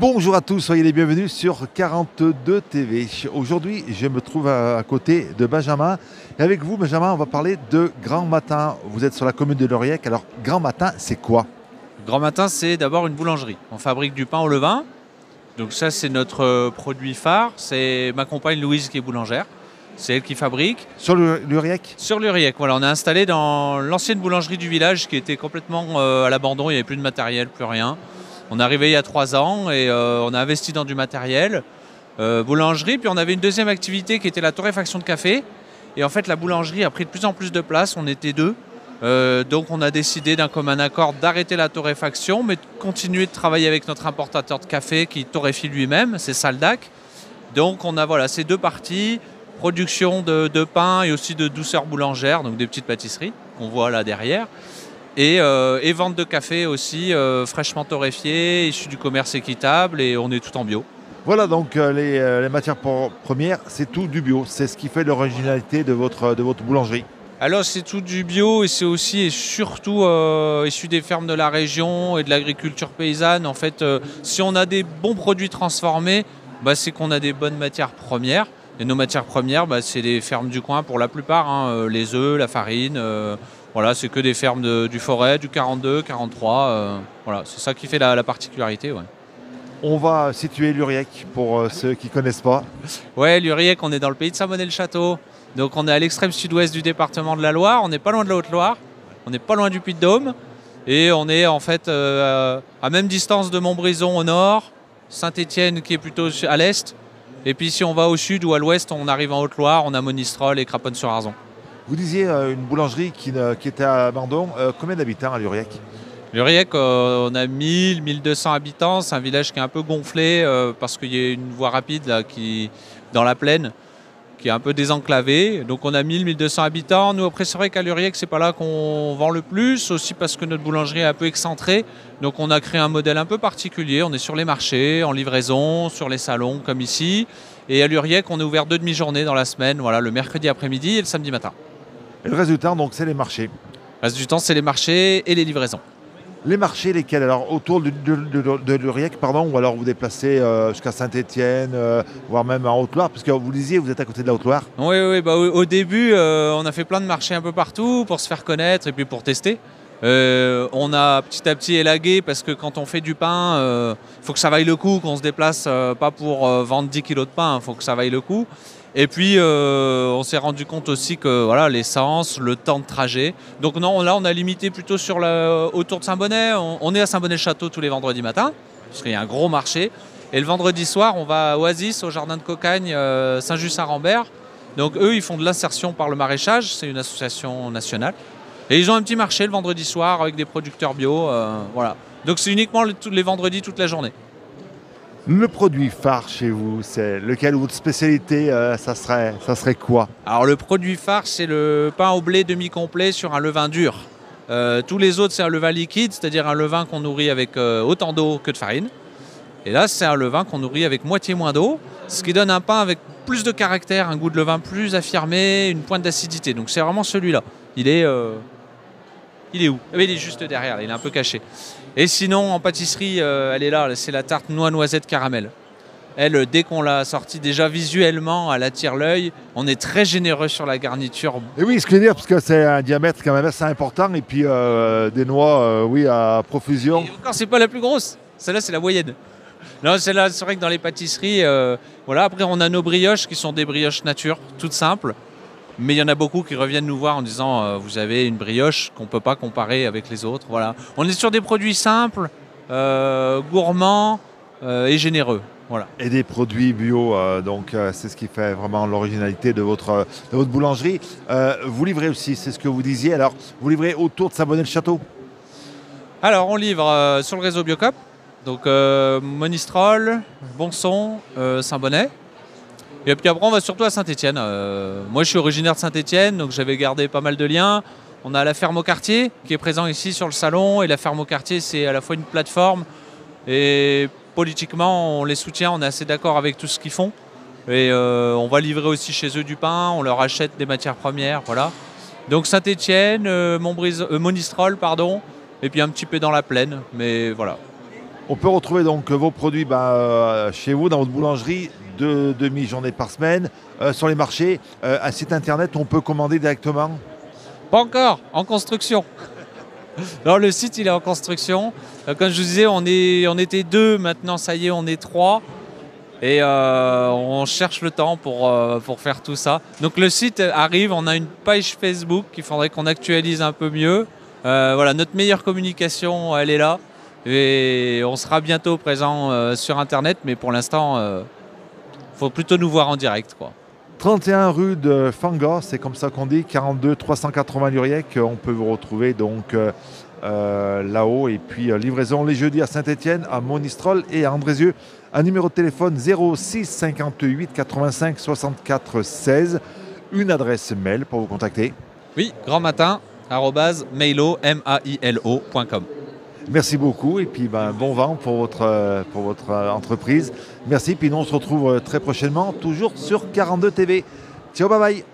Bonjour à tous, soyez les bienvenus sur 42 TV. Aujourd'hui, je me trouve à côté de Benjamin. Et avec vous, Benjamin, on va parler de Grand Matin. Vous êtes sur la commune de Luriec. Alors, Grand Matin, c'est quoi? Grand Matin, c'est d'abord une boulangerie. On fabrique du pain au levain. Donc ça, c'est notre produit phare. C'est ma compagne Louise qui est boulangère. C'est elle qui fabrique. Sur Luriec? Sur Luriec, voilà. On est installé dans l'ancienne boulangerie du village qui était complètement à l'abandon. Il n'y avait plus de matériel, plus rien. On est arrivé il y a 3 ans et on a investi dans du matériel. Boulangerie, puis on avait une deuxième activité qui était la torréfaction de café. Et en fait, la boulangerie a pris de plus en plus de place. On était 2. Donc on a décidé d'un commun accord d'arrêter la torréfaction, mais de continuer de travailler avec notre importateur de café qui torréfie lui-même, c'est Saldac. Donc on a ces 2 parties, production de pain et aussi de douceurs boulangères, donc des petites pâtisseries qu'on voit là derrière. Et vente de café aussi, fraîchement torréfié, issu du commerce équitable, et on est tout en bio. Voilà, donc les matières premières, c'est tout du bio. C'est ce qui fait l'originalité de votre boulangerie. Alors c'est tout du bio et c'est aussi et surtout issu des fermes de la région et de l'agriculture paysanne. En fait, si on a des bons produits transformés, c'est qu'on a des bonnes matières premières. Et nos matières premières, c'est les fermes du coin pour la plupart, les œufs, la farine. Voilà, c'est que des fermes du Forêt, du 42, 43. Voilà, c'est ça qui fait la particularité. Ouais. On va situer Luriec pour ceux qui ne connaissent pas. Ouais, Luriec, on est dans le pays de Saint-Bonnet-le-Château. Donc on est à l'extrême sud-ouest du département de la Loire. On n'est pas loin de la Haute-Loire. On n'est pas loin du Puy-de-Dôme. Et on est en fait à même distance de Montbrison au nord, Saint-Étienne qui est plutôt à l'est. Et puis si on va au sud ou à l'ouest, on arrive en Haute-Loire, on a Monistrol et Craponne-sur-Arzon. Vous disiez une boulangerie qui était à abandon. Combien d'habitants à Luriec? Luriec, on a 1200 habitants. C'est un village qui est un peu gonflé parce qu'il y a une voie rapide là, dans la plaine qui est un peu désenclavée. Donc on a 1200 habitants. Nous, après, c'est vrai qu'à Luriec, c'est pas là qu'on vend le plus, aussi parce que notre boulangerie est un peu excentrée. Donc on a créé un modèle un peu particulier. On est sur les marchés, en livraison, sur les salons comme ici. Et à Luriec, on est ouvert 2 demi-journées dans la semaine, voilà, le mercredi après-midi et le samedi matin. Et le reste du temps, donc, c'est les marchés. Le reste du temps, c'est les marchés et les livraisons. Les marchés, lesquels? Alors, autour de Luriec, pardon, ou alors vous déplacez jusqu'à Saint-Étienne, voire même en Haute-Loire, puisque vous disiez, vous êtes à côté de la Haute-Loire. Oui, au début, on a fait plein de marchés un peu partout pour se faire connaître et puis pour tester. On a petit à petit élagué parce que quand on fait du pain, il faut que ça vaille le coup, qu'on se déplace pas pour vendre 10 kilos de pain, il faut que ça vaille le coup. Et puis on s'est rendu compte aussi que voilà, l'essence, le temps de trajet. Donc non, là on a limité plutôt autour de Saint-Bonnet. On est à Saint-Bonnet-le-Château tous les vendredis matins, parce qu'il y a un gros marché. Et le vendredi soir, on va à Oasis, au jardin de Cocagne, Saint-Just-Saint-Rambert. Donc eux, ils font de l'insertion par le maraîchage, c'est une association nationale. Et ils ont un petit marché le vendredi soir avec des producteurs bio. Voilà. Donc c'est uniquement tous les vendredis, toute la journée. Le produit phare chez vous, c'est lequel? Votre spécialité, ça serait quoi? Alors le produit phare, c'est le pain au blé demi-complet sur un levain dur. Tous les autres, c'est un levain liquide, c'est-à-dire un levain qu'on nourrit avec autant d'eau que de farine. Et là, c'est un levain qu'on nourrit avec moitié moins d'eau, ce qui donne un pain avec plus de caractère, un goût de levain plus affirmé, une pointe d'acidité. Donc c'est vraiment celui-là. Il est où? Il est juste derrière, il est un peu caché. Et sinon, en pâtisserie, elle est là, c'est la tarte noix noisette caramel. Elle, dès qu'on l'a sortie, déjà visuellement, elle attire l'œil. On est très généreux sur la garniture. Et oui, ce que je veux dire, parce que c'est un diamètre quand même assez important, et puis des noix, oui, à profusion. Et encore, c'est pas la plus grosse. Celle-là, c'est la moyenne. Non, celle-là, c'est vrai que dans les pâtisseries, voilà. Après, on a nos brioches qui sont des brioches nature, toutes simples. Mais il y en a beaucoup qui reviennent nous voir en disant vous avez une brioche qu'on ne peut pas comparer avec les autres. Voilà. On est sur des produits simples, gourmands et généreux. Voilà. Et des produits bio, donc c'est ce qui fait vraiment l'originalité de votre boulangerie. Vous livrez aussi, c'est ce que vous disiez. Alors, vous livrez autour de Saint-Bonnet-le-Château? Alors, on livre sur le réseau Biocop, donc Monistrol, Bonson, Saint-Bonnet. Et puis après, on va surtout à Saint-Étienne. Moi, je suis originaire de Saint-Étienne, donc j'avais gardé pas mal de liens. On a la ferme au quartier qui est présent ici sur le salon. Et la ferme au quartier, c'est à la fois une plateforme. Et politiquement, on les soutient, on est assez d'accord avec tout ce qu'ils font. Et on va livrer aussi chez eux du pain, on leur achète des matières premières. Voilà. Donc Saint-Étienne, Monistrol, pardon. Et puis un petit peu dans la plaine. Mais voilà. On peut retrouver donc vos produits chez vous, dans votre boulangerie, 2 demi-journées par semaine, sur les marchés, un site internet où on peut commander directement. Pas encore, en construction. Alors le site il est en construction. Comme je vous disais, on était 2, maintenant ça y est, on est 3. Et on cherche le temps pour faire tout ça. Donc le site arrive, on a une page Facebook qu'il faudrait qu'on actualise un peu mieux. Voilà, notre meilleure communication, elle est là. Et on sera bientôt présent sur Internet, mais pour l'instant, faut plutôt nous voir en direct, quoi. 31 rue de Fanga, c'est comme ça qu'on dit, 42 380 Luriec. On peut vous retrouver donc là-haut. Et puis livraison les jeudis à Saint-Étienne, à Monistrol et à Andrézieux. Un numéro de téléphone 06 58 85 64 16. Une adresse mail pour vous contacter. Oui, grandmatin@mailo.com. Merci beaucoup et puis bon vent pour votre entreprise. Merci, puis nous on se retrouve très prochainement, toujours sur 42 TV. Ciao, bye bye.